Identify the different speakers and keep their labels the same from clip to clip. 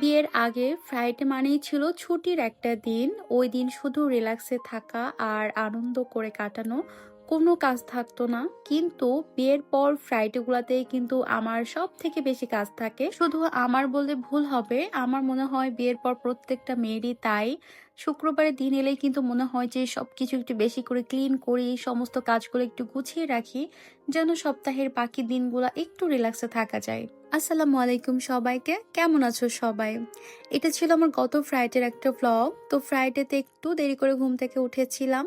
Speaker 1: বিয়ের আগে ফ্রাইডে মানেই ছিল ছুটির একটা দিন। ওই দিন শুধু রিল্যাক্সে থাকা আর আনন্দ করে কাটানো। কোনো কাজ থাকতো না। কিন্তু বিয়ের পর ফ্রাইডে গুলাতেই কিন্তু আমার সবথেকে বেশি কাজ থাকে। শুধু আমার বললে ভুল হবে। আমার মনে হয় বিয়ের পর প্রত্যেকটা মেয়েরই তাই। শুক্রবারের দিন এলেই কিন্তু মনে হয় যে সবকিছু একটু বেশি করে ক্লিন করি, সমস্ত কাজগুলো একটু গুছিয়ে রাখি, যেন সপ্তাহের বাকি দিনগুলা একটু রিল্যাক্সে থাকা যায়। আসসালামু আলাইকুম সবাইকে, কেমন আছো সবাই? এটা ছিল আমার গত ফ্রাইডের একটা ভ্লগ। তো ফ্রাইডেতে একটু দেরি করে ঘুম থেকে উঠেছিলাম।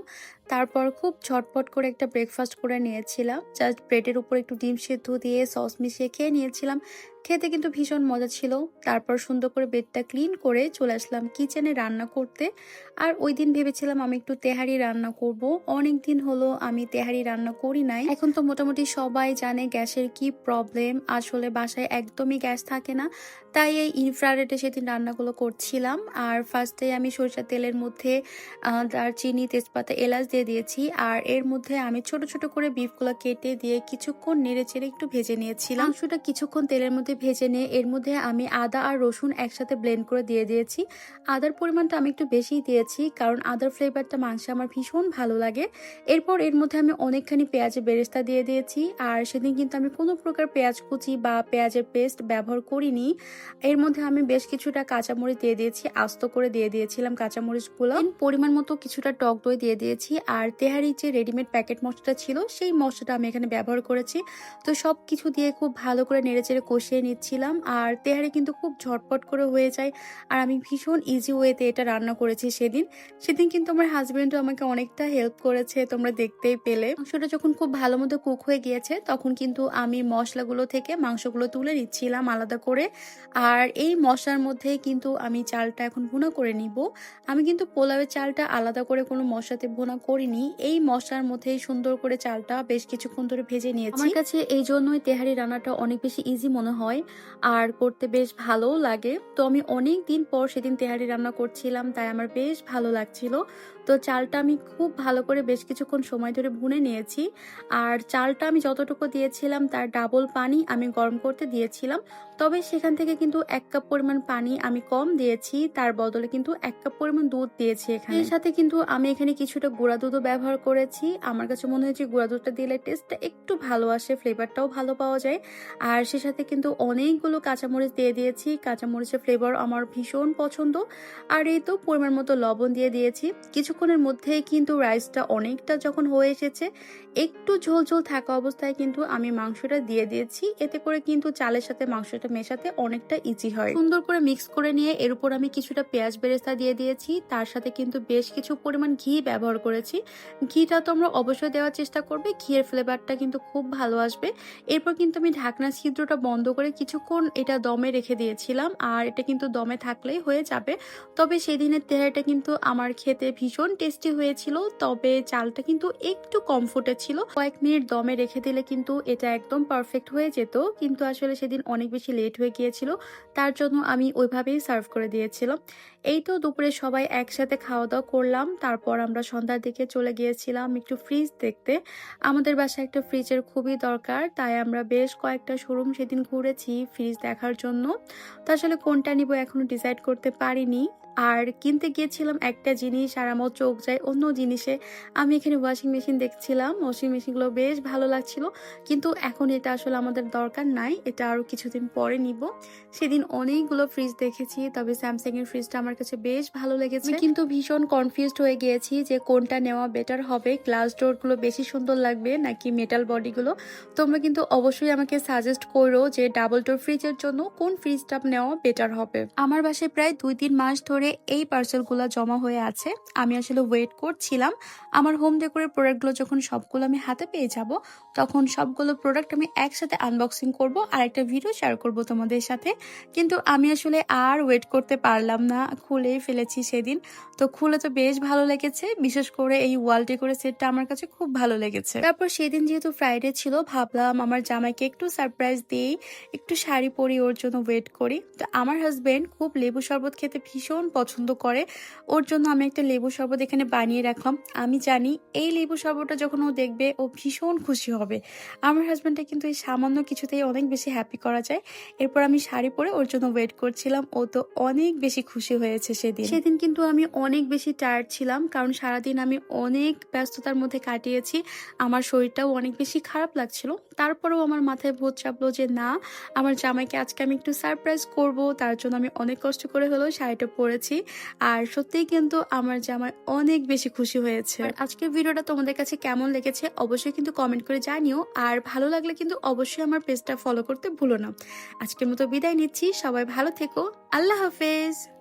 Speaker 1: তারপর খুব ঝটপট করে একটা ব্রেকফাস্ট করে নিয়েছিলাম। জাস্ট ব্রেডের উপর একটু ডিম সেদ্ধ দিয়ে সস মিশিয়ে খেয়ে নিয়েছিলাম। খেতে কিন্তু ভীষণ মজা ছিল। তারপর সুন্দর করে বেডটা ক্লিন করে চলে আসলাম কিচেনে রান্না করতে। আর ওই দিন ভেবেছিলাম আমি একটু তেহারি রান্না করব। অনেক দিন হলো আমি তেহারি রান্না করি নাই। এখন তো মোটামুটি সবাই জানে গ্যাসের কি প্রবলেম। আসলে বাসায় একদমই গ্যাস থাকে না। তাই এই ইনফ্রারেডে সেদিন রান্নাগুলো করছিলাম। আর ফার্স্টে আমি সরিষার তেলের মধ্যে দারচিনি, তেজপাতা, এলাচ দিয়ে দিয়েছি। আর এর মধ্যে আমি ছোট ছোট করে বিফগুলো কেটে দিয়ে কিছুক্ষণ নেড়ে চেড়ে একটু ভেজে নিয়েছিলাম। মাংসটা কিছুক্ষণ তেলের মধ্যে ভেজে নিয়ে এর মধ্যে আমি আদা আর রসুন একসাথে ব্লেন্ড করে দিয়ে দিয়েছি। আদার পরিমাণটা আমি একটু বেশিই দিয়েছি, কারণ আদার ফ্লেভারটা মাংসে আমার ভীষণ ভালো লাগে। এরপর এর মধ্যে আমি অনেকখানি পেঁয়াজের বেরেস্তা দিয়ে দিয়েছি। আর সেদিন কিন্তু আমি কোনো প্রকার পেঁয়াজ কুচি বা পেঁয়াজের পেস্ট ব্যবহার করিনি। এর মধ্যে আমি বেশ কিছুটা কাঁচামরিচ দিয়ে দিয়েছি, আস্ত করে দিয়ে দিয়েছিলাম কাঁচামরিচগুলো। পরিমাণ মতো কিছুটা টক দই দিয়ে দিয়েছি। আর তেহারি যে রেডিমেড প্যাকেট মশলাটা ছিল সেই মশলাটা আমি এখানে ব্যবহার করেছি। তো সব কিছু দিয়ে খুব ভালো করে নেড়েচেড়ে কষিয়ে নিচ্ছিলাম। আর তেহারি কিন্তু খুব ঝটপট করে হয়ে যায়। আর আমি ভীষণ ইজি ওয়েতে এটা রান্না করেছি সেদিন। সেদিন কিন্তু আমার হাজবেন্ডও আমাকে অনেকটা হেল্প করেছে, তোমরা দেখতেই পেলে। মাংসটা যখন খুব ভালো মতো কুক হয়ে গিয়েছে তখন কিন্তু আমি মশলাগুলো থেকে মাংসগুলো তুলে নিচ্ছিলাম আলাদা করে। আর এই মশলার মধ্যে কিন্তু আমি চালটা এখন ভুনা করে নিব। আমি কিন্তু পোলাওয়ের চালটা আলাদা করে কোনো মশলাতে ভুনা করিনি। এই মশলার মধ্যেই সুন্দর করে চালটা বেশ কিছুক্ষণ ধরে ভেজে নিয়েছি। আমার কাছে এই জন্যই তেহারি রান্নাটা অনেক বেশি ইজি মনে হয় আর করতে বেশ ভালোও লাগে। তো আমি অনেক দিন পর সেদিন তেহারি রান্না করছিলাম, তাই আমার বেশ ভালো লাগছিল। তো চালটা আমি খুব ভালো করে বেশ কিছুক্ষণ সময় ধরে ভুনে নিয়েছি। আর চালটা আমি যতটুকু দিয়েছিলাম তার ডাবল পানি আমি গরম করতে দিয়েছিলাম। তবে সেখান থেকে কিন্তু 1 কাপ পরিমাণ পানি আমি কম দিয়েছি, তার বদলে কিন্তু 1 কাপ পরিমাণ দুধ দিয়েছি এখানে। এর সাথে কিন্তু আমি এখানে কিছুটা গুঁড়া দুধও ব্যবহার করেছি। আমার কাছে মনে হয়েছে গুঁড়া দুধটা দিলে টেস্টটা একটু ভালো আসে, ফ্লেভারটাও ভালো পাওয়া যায়। আর সে সাথে কিন্তু অনেকগুলো কাঁচামরিচ দিয়ে দিয়েছি। কাঁচামরিচের ফ্লেভার আমার ভীষণ পছন্দ। আর এই তো পরিমাণ মতো লবণ দিয়ে দিয়েছি। কিছুক্ষণের মধ্যেই কিন্তু রাইসটা অনেকটা যখন হয়ে এসেছে, একটু ঝোল ঝোল থাকা অবস্থায় কিন্তু আমি মাংসটা দিয়ে দিয়েছি। এতে করে কিন্তু চালের সাথে মাংসটা মেশাতে অনেকটা ইজি হয়। সুন্দর করে মিক্স করে নিয়ে এর উপর আমি কিছুটা পেঁয়াজ বেরেস্তা দিয়ে দিয়েছি। তার সাথে কিন্তু বেশ কিছু পরিমাণ ঘি ব্যবহার করেছি। ঘিটা তো আমরা অবশ্যই দেওয়ার চেষ্টা করবে, ঘিয়ের ফ্লেভারটা কিন্তু খুব ভালো আসবে। এরপর কিন্তু আমি ঢাকনা ছিদ্রটা বন্ধ করে কিছুক্ষণ এটা দমে রেখে দিয়েছিলাম। আর এটা কিন্তু দমে থাকলেই হয়ে যাবে। তবে সেদিনের তেহারিটা কিন্তু আমার খেতে ভীষণ টেস্টি হয়েছিল। তবে চালটা কিন্তু একটু কম ফুটেছিল। কয়েক মিনিট দমে রেখে দিলে কিন্তু এটা একদম পারফেক্ট হয়ে যেত। কিন্তু আসলে সেদিন অনেক বেশি লেট হয়ে গিয়েছিল, তার জন্য আমি ওইভাবেই সার্ভ করে দিয়েছিলাম। এই তো দুপুরে সবাই একসাথে খাওয়া দাওয়া করলাম। তারপর আমরা সন্ধ্যার দিকে চলে গিয়েছিলাম একটু ফ্রিজ দেখতে। আমাদের বাসায় একটা ফ্রিজের খুবই দরকার, তাই আমরা বেশ কয়েকটা শোরুম সেদিন ঘুরেছি ফ্রিজ দেখার জন্য। তো আসলে কোনটা নিব এখনো ডিসাইড করতে পারিনি। আর কিনতে গিয়েছিলাম একটা জিনিস আর আমার চোখ যায় অন্য জিনিসে। আমি এখানে ওয়াশিং মেশিন দেখছিলাম, ওয়াশিং মেশিনগুলো বেশ ভালো লাগছিল। কিন্তু এখন এটা আসলে আমাদের দরকার নাই, এটা আরো কিছুদিন পরে নিব। সেদিন অনেকগুলো ফ্রিজ দেখেছি, তবে স্যামসাং এর ফ্রিজটা আমার কাছে বেশ ভালো লেগেছে। আমি কিন্তু ভীষণ কনফিউজড হয়ে গিয়েছি যে কোনটা নেওয়া বেটার হবে, গ্লাস ডোর গুলো বেশি সুন্দর লাগবে নাকি মেটাল বডিগুলো। তোমরা কিন্তু অবশ্যই আমাকে সাজেস্ট করো যে ডাবল ডোর ফ্রিজের জন্য কোন ফ্রিজটা নেওয়া বেটার হবে। আমার বাসায় প্রায় 2-3 মাস ধরে এই পার্সেলগুলো জমা হয়ে আছে। আমি আসলে ওয়েট করছিলাম আমার হোম ডেকোরের প্রোডাক্টগুলো যখন সবগুলো আমি হাতে পেয়ে যাব, তখন সবগুলো প্রোডাক্ট আমি একসাথে আনবক্সিং করব আর একটা ভিডিও শেয়ার করব তোমাদের সাথে। কিন্তু আমি আসলে আর ওয়েট করতে পারলাম না, খুলেই ফেলেছি সেদিন। তো খুলে তো বেশ ভালো লেগেছে, বিশেষ করে এই ওয়াল ডেকোরের সেটটা আমার কাছে খুব ভালো লেগেছে। তারপর সেদিন যেহেতু ফ্রাইডে ছিল, ভাবলাম আমার জামাইকে একটু সারপ্রাইজ দিই, একটু শাড়ি পরি, ওর জন্য ওয়েট করি। তো আমার হাজবেন্ড খুব লেবু শরবত খেতে ভীষণ পছন্দ করে। ওর জন্য আমি একটা লেবু শরবত এখানে বানিয়ে রাখলাম। আমি জানি এই লেবু শরবতটা যখন ও দেখবে ও ভীষণ খুশি হবে। আমার হাজব্যান্ডটা কিন্তু এই সামান্য কিছুতেই অনেক বেশি হ্যাপি করা যায়। এরপর আমি শাড়ি পরে ওর জন্য ওয়েট করছিলাম। ও তো অনেক বেশি খুশি হয়েছে সেদিন। সেদিন কিন্তু আমি অনেক বেশি টায়ার্ড ছিলাম, কারণ সারাদিন আমি অনেক ব্যস্ততার মধ্যে কাটিয়েছি। আমার শরীরটাও অনেক বেশি খারাপ লাগছিল। তারপরেও আমার মাথায় ভূত চাপলো যে না, আমার জামাইকে আজকে আমি একটু সারপ্রাইজ করব। তার জন্য আমি অনেক কষ্ট করে হলেও শাড়িটা পরেছি। আর সত্যিই কিন্তু আমার জামাই অনেক বেশি খুশি হয়েছে। আর আজকের ভিডিওটা তোমাদের কাছে কেমন লেগেছে অবশ্যই কিন্তু কমেন্ট করে জানিও। আর ভালো লাগলে কিন্তু অবশ্যই আমার পেজটা ফলো করতে ভুলো না। আজকের মতো বিদায় নিচ্ছি, সবাই ভালো থেকো। আল্লাহ হাফেজ।